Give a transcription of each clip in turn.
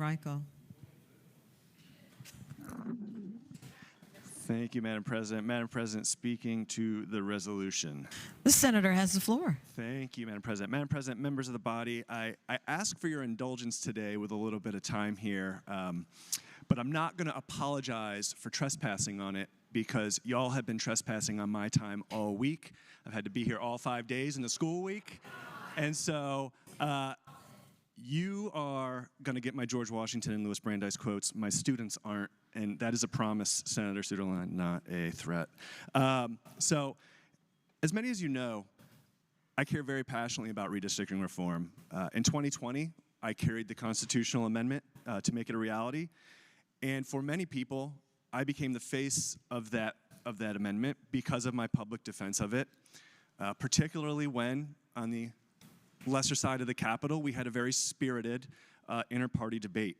Reichel. Thank you, Madam President. Madam President, speaking to the resolution. The senator has the floor. Thank you, Madam President. Madam President, members of the body, I ask for your indulgence today with a little bit of time here, but I'm not going to apologize for trespassing on it because y'all have been trespassing on my time all week. I've had to be here all 5 days in the school week, and so you are going to get my George Washington and Louis Brandeis quotes. My students aren't, and that is a promise, Senator Suderline, not a threat. So, as many as you know, I care very passionately about redistricting reform. In 2020, I carried the constitutional amendment to make it a reality, and for many people, I became the face of that amendment because of my public defense of it, particularly when, on the lesser side of the Capitol, we had a very spirited inter-party debate.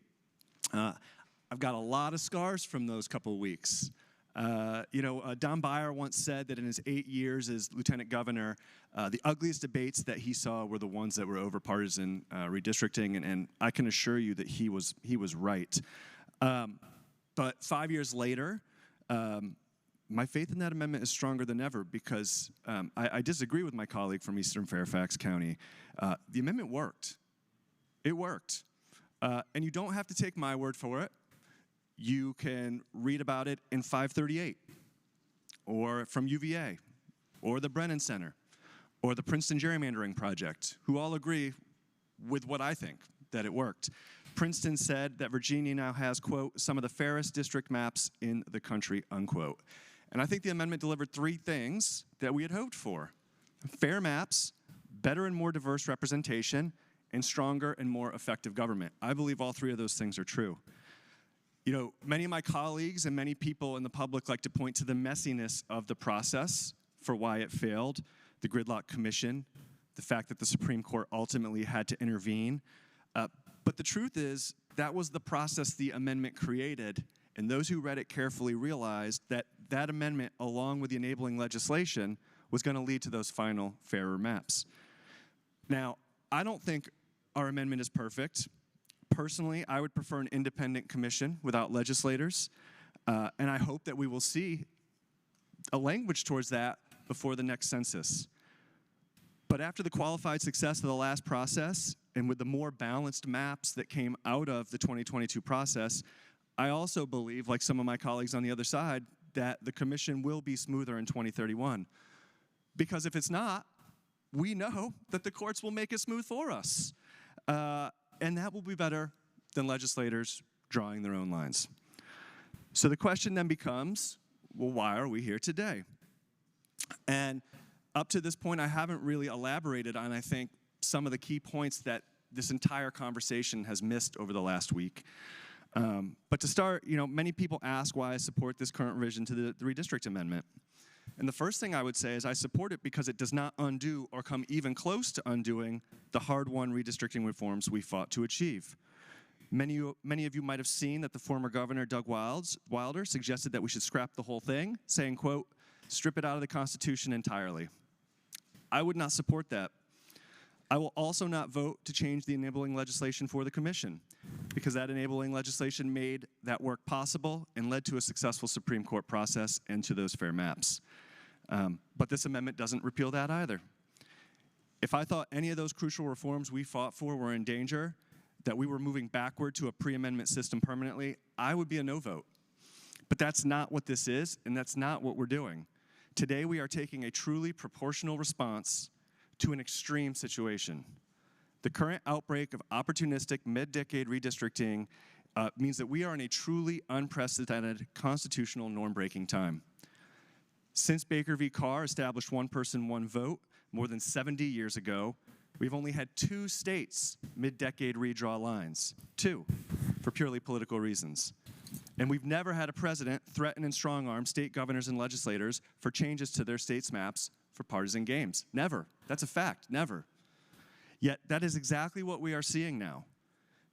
I've got a lot of scars from those couple weeks. Don Beyer once said that in his 8 years as lieutenant governor, the ugliest debates that he saw were the ones that were over partisan redistricting, and I can assure you that he was right. But 5 years later, my faith in that amendment is stronger than ever because I disagree with my colleague from Eastern Fairfax County. The amendment worked. It worked. And you don't have to take my word for it. You can read about it in 538, or from UVA, or the Brennan Center, or the Princeton Gerrymandering Project, who all agree with what I think, that it worked. Princeton said that Virginia now has, quote, some of the fairest district maps in the country, unquote. And I think the amendment delivered three things that we had hoped for: fair maps, better and more diverse representation, and stronger and more effective government. I believe all three of those things are true. You know, many of my colleagues and many people in the public like to point to the messiness of the process for why it failed, the Gridlock Commission, the fact that the Supreme Court ultimately had to intervene. But the truth is, that was the process the amendment created, and those who read it carefully realized that that amendment, along with the enabling legislation, was going to lead to those final fairer maps. Now, I don't think our amendment is perfect. Personally, I would prefer an independent commission without legislators, and I hope that we will see a language towards that before the next census. But after the qualified success of the last process, and with the more balanced maps that came out of the 2022 process, I also believe, like some of my colleagues on the other side, that the commission will be smoother in 2031. Because if it's not, we know that the courts will make it smooth for us. And that will be better than legislators drawing their own lines. So the question then becomes, well, why are we here today? And up to this point, I haven't really elaborated on, I think, some of the key points that this entire conversation has missed over the last week. But to start, many people ask why I support this current revision to the redistrict amendment. And the first thing I would say is I support it because it does not undo or come even close to undoing the hard-won redistricting reforms we fought to achieve. Many of you might have seen that the former governor, Doug Wilder, suggested that we should scrap the whole thing, saying, quote, strip it out of the Constitution entirely. I would not support that. I will also not vote to change the enabling legislation for the commission, because that enabling legislation made that work possible and led to a successful Supreme Court process and to those fair maps. But this amendment doesn't repeal that either. If I thought any of those crucial reforms we fought for were in danger, that we were moving backward to a pre-amendment system permanently, I would be a no vote. But that's not what this is, and that's not what we're doing. Today we are taking a truly proportional response to an extreme situation. The current outbreak of opportunistic mid-decade redistricting means that we are in a truly unprecedented constitutional norm-breaking time. Since Baker v. Carr established one person, one vote more than 70 years ago, we've only had 2 states mid-decade redraw lines, 2, for purely political reasons. And we've never had a president threaten and strong-arm state governors and legislators for changes to their state's maps for partisan games. Never. That's a fact. Never. Yet that is exactly what we are seeing now.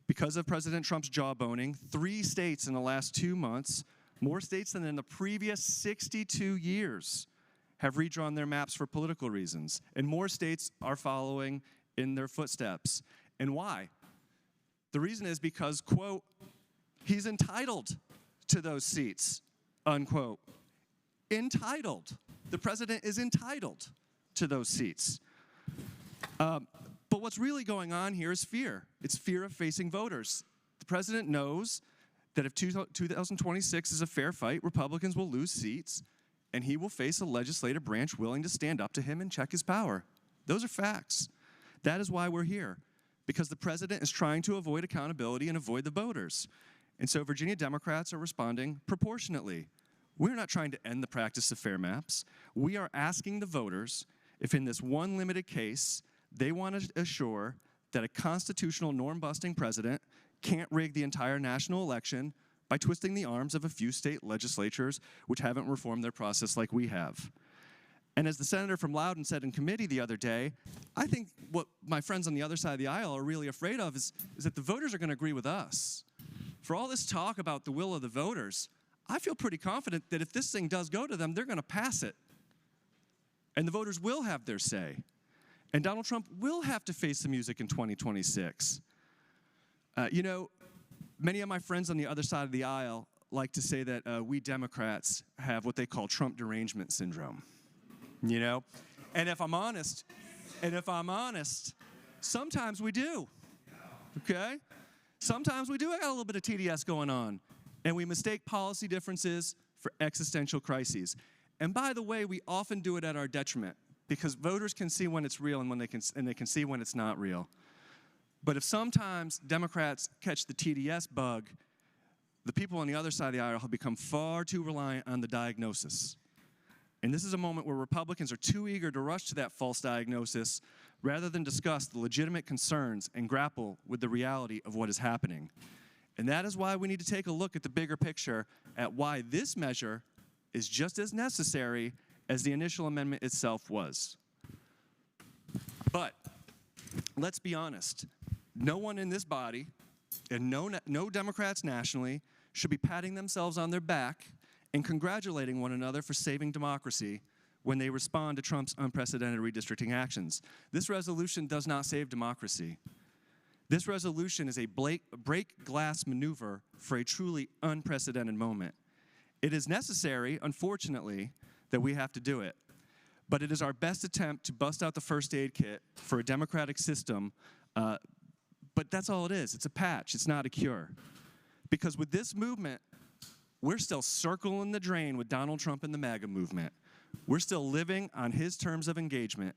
Because of President Trump's jawboning, 3 states in the last 2 months, more states than in the previous 62 years, have redrawn their maps for political reasons. And more states are following in their footsteps. And why? The reason is because, quote, he's entitled to those seats, unquote. Entitled. The president is entitled to those seats. But what's really going on here is fear. It's fear of facing voters. The president knows that if 2026 is a fair fight, Republicans will lose seats, and he will face a legislative branch willing to stand up to him and check his power. Those are facts. That is why we're here, because the president is trying to avoid accountability and avoid the voters. And so Virginia Democrats are responding proportionately. We're not trying to end the practice of fair maps. We are asking the voters if in this one limited case, they want to assure that a constitutional norm-busting president can't rig the entire national election by twisting the arms of a few state legislatures which haven't reformed their process like we have. And as the senator from Loudoun said in committee the other day, I think what my friends on the other side of the aisle are really afraid of is that the voters are going to agree with us. For all this talk about the will of the voters, I feel pretty confident that if this thing does go to them, they're going to pass it. And the voters will have their say. And Donald Trump will have to face the music in 2026. You know, many of my friends on the other side of the aisle like to say that we Democrats have what they call Trump derangement syndrome. You know? And if I'm honest, sometimes we do. Okay? Sometimes we do have a little bit of TDS going on. And we mistake policy differences for existential crises. And by the way, we often do it at our detriment, because voters can see when it's real and they can see when it's not real. But if sometimes Democrats catch the TDS bug, the people on the other side of the aisle have become far too reliant on the diagnosis. And this is a moment where Republicans are too eager to rush to that false diagnosis rather than discuss the legitimate concerns and grapple with the reality of what is happening. And that is why we need to take a look at the bigger picture, at why this measure is just as necessary as the initial amendment itself was. But let's be honest, no one in this body, and no Democrats nationally, should be patting themselves on their back and congratulating one another for saving democracy when they respond to Trump's unprecedented redistricting actions. This resolution does not save democracy. This resolution is a break glass maneuver for a truly unprecedented moment. It is necessary, unfortunately, that we have to do it. But it is our best attempt to bust out the first aid kit for a democratic system. But that's all it is. It's a patch. It's not a cure. Because with this movement, we're still circling the drain with Donald Trump and the MAGA movement. We're still living on his terms of engagement.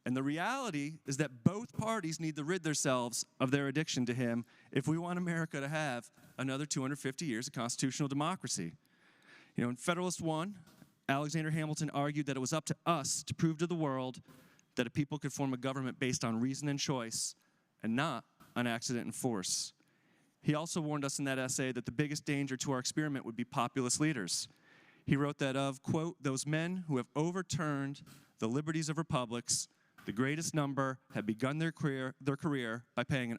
And the reality is that both parties need to rid themselves of their addiction to him if we want America to have another 250 years of constitutional democracy. You know, in Federalist 1, Alexander Hamilton argued that it was up to us to prove to the world that a people could form a government based on reason and choice and not on accident and force. He also warned us in that essay that the biggest danger to our experiment would be populist leaders. He wrote that of, quote, those men who have overturned the liberties of republics, the greatest number have begun their career by paying an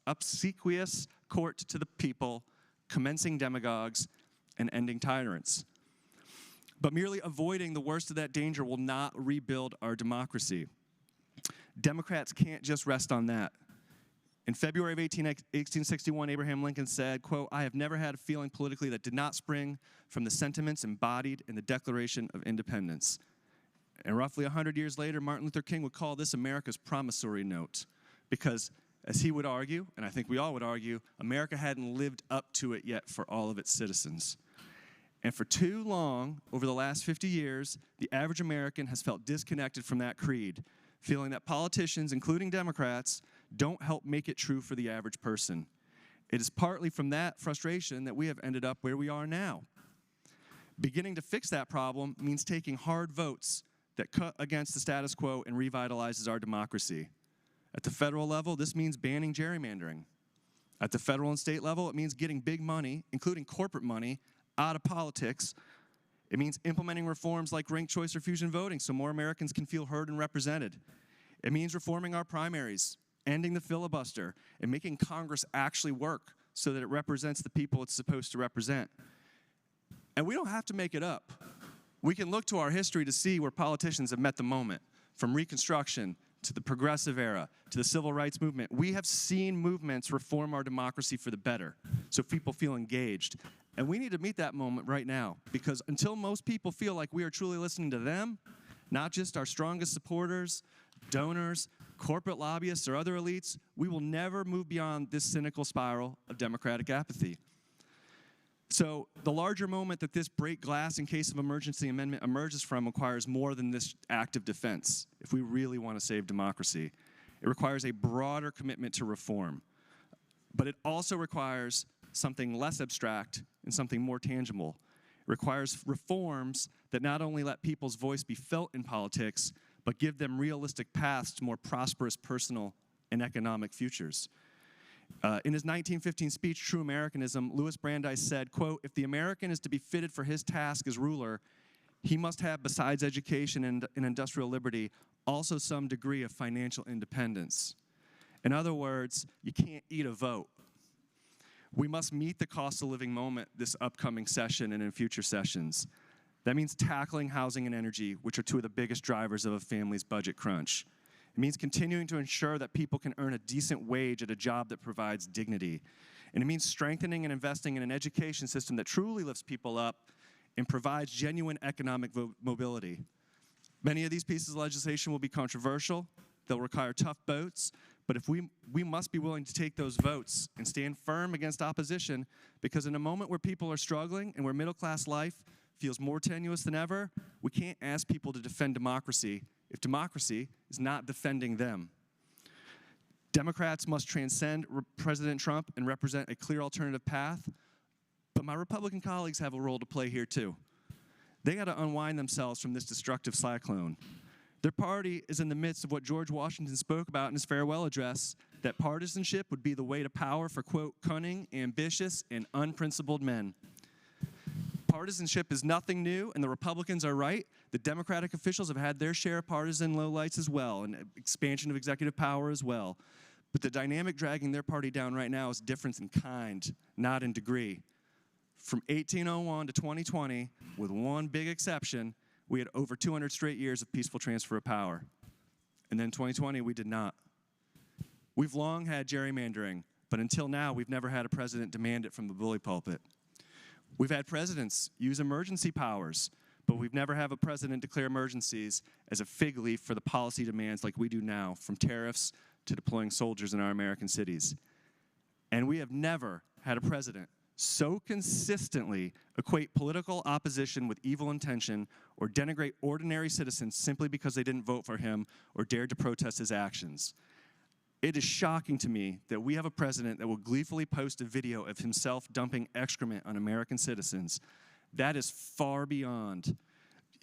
obsequious court to the people, commencing demagogues, and ending tyrants. But merely avoiding the worst of that danger will not rebuild our democracy. Democrats can't just rest on that. In February of 1861, Abraham Lincoln said, quote, I have never had a feeling politically that did not spring from the sentiments embodied in the Declaration of Independence. And roughly 100 years later, Martin Luther King would call this America's promissory note, because, as he would argue, and I think we all would argue, America hadn't lived up to it yet for all of its citizens. And for too long, over the last 50 years, the average American has felt disconnected from that creed, feeling that politicians, including Democrats, don't help make it true for the average person. It is partly from that frustration that we have ended up where we are now. Beginning to fix that problem means taking hard votes that cut against the status quo and revitalizes our democracy. At the federal level, this means banning gerrymandering. At the federal and state level, it means getting big money, including corporate money, out of politics. It means implementing reforms like ranked choice or fusion voting so more Americans can feel heard and represented. It means reforming our primaries, ending the filibuster, and making Congress actually work so that it represents the people it's supposed to represent. And we don't have to make it up. We can look to our history to see where politicians have met the moment, from Reconstruction, to the progressive era, to the civil rights movement, we have seen movements reform our democracy for the better, so people feel engaged. And we need to meet that moment right now, because until most people feel like we are truly listening to them, not just our strongest supporters, donors, corporate lobbyists, or other elites, we will never move beyond this cynical spiral of democratic apathy. So the larger moment that this break glass in case of emergency amendment emerges from requires more than this act of defense if we really want to save democracy. It requires a broader commitment to reform. But it also requires something less abstract and something more tangible. It requires reforms that not only let people's voice be felt in politics, but give them realistic paths to more prosperous personal and economic futures. In his 1915 speech, True Americanism, Louis Brandeis said, quote, "If the American is to be fitted for his task as ruler, he must have, besides education and industrial liberty, also some degree of financial independence." In other words, you can't eat a vote. We must meet the cost of living moment this upcoming session and in future sessions. That means tackling housing and energy, which are two of the biggest drivers of a family's budget crunch. It means continuing to ensure that people can earn a decent wage at a job that provides dignity. And it means strengthening and investing in an education system that truly lifts people up and provides genuine economic mobility. Many of these pieces of legislation will be controversial. They'll require tough votes. But if we must be willing to take those votes and stand firm against opposition, because in a moment where people are struggling and where middle-class life feels more tenuous than ever, we can't ask people to defend democracy if democracy is not defending them. Democrats must transcend President Trump and represent a clear alternative path, but my Republican colleagues have a role to play here too. They got to unwind themselves from this destructive cyclone. Their party is in the midst of what George Washington spoke about in his farewell address, that partisanship would be the way to power for, quote, cunning, ambitious, and unprincipled men. Partisanship is nothing new, and the Republicans are right. The Democratic officials have had their share of partisan lowlights as well, and expansion of executive power as well. But the dynamic dragging their party down right now is difference in kind, not in degree. From 1801 to 2020, with one big exception, we had over 200 straight years of peaceful transfer of power. And then 2020, we did not. We've long had gerrymandering, but until now, we've never had a president demand it from the bully pulpit. We've had presidents use emergency powers, but we've never had a president declare emergencies as a fig leaf for the policy demands like we do now, from tariffs to deploying soldiers in our American cities. And we have never had a president so consistently equate political opposition with evil intention or denigrate ordinary citizens simply because they didn't vote for him or dared to protest his actions. It is shocking to me that we have a president that will gleefully post a video of himself dumping excrement on American citizens. That is far beyond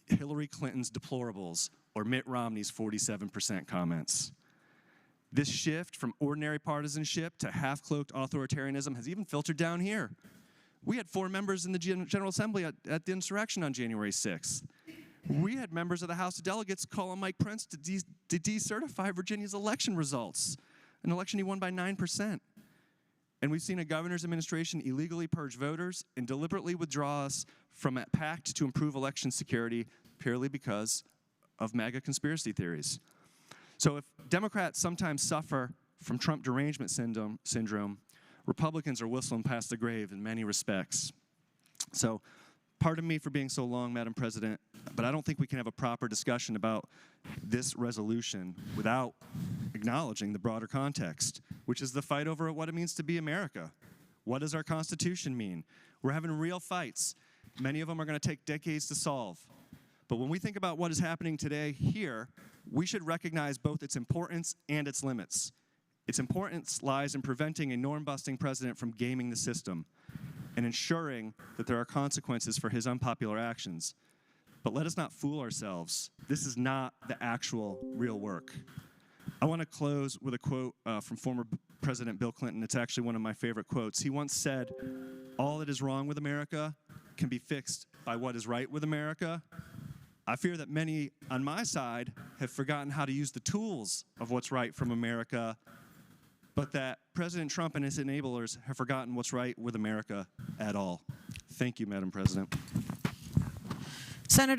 Hillary Clinton's deplorables or Mitt Romney's 47% comments. This shift from ordinary partisanship to half-cloaked authoritarianism has even filtered down here. We had 4 members in the General Assembly at the insurrection on January 6th. We had members of the House of Delegates call on Mike Pence to decertify Virginia's election results, an election he won by 9%. And we've seen a governor's administration illegally purge voters and deliberately withdraw us from a pact to improve election security purely because of MAGA conspiracy theories. So if Democrats sometimes suffer from Trump derangement syndrome, Republicans are whistling past the grave in many respects. So pardon me for being so long, Madam President, but I don't think we can have a proper discussion about this resolution without acknowledging the broader context, which is the fight over what it means to be America. What does our Constitution mean? We're having real fights. Many of them are going to take decades to solve. But when we think about what is happening today here, we should recognize both its importance and its limits. Its importance lies in preventing a norm-busting president from gaming the system and ensuring that there are consequences for his unpopular actions. But let us not fool ourselves. This is not the actual real work. I want to close with a quote from former President Bill Clinton. It's actually one of my favorite quotes. He once said, "All that is wrong with America can be fixed by what is right with America." I fear that many on my side have forgotten how to use the tools of what's right from America, but that President Trump and his enablers have forgotten what's right with America at all. Thank you, Madam President. Senator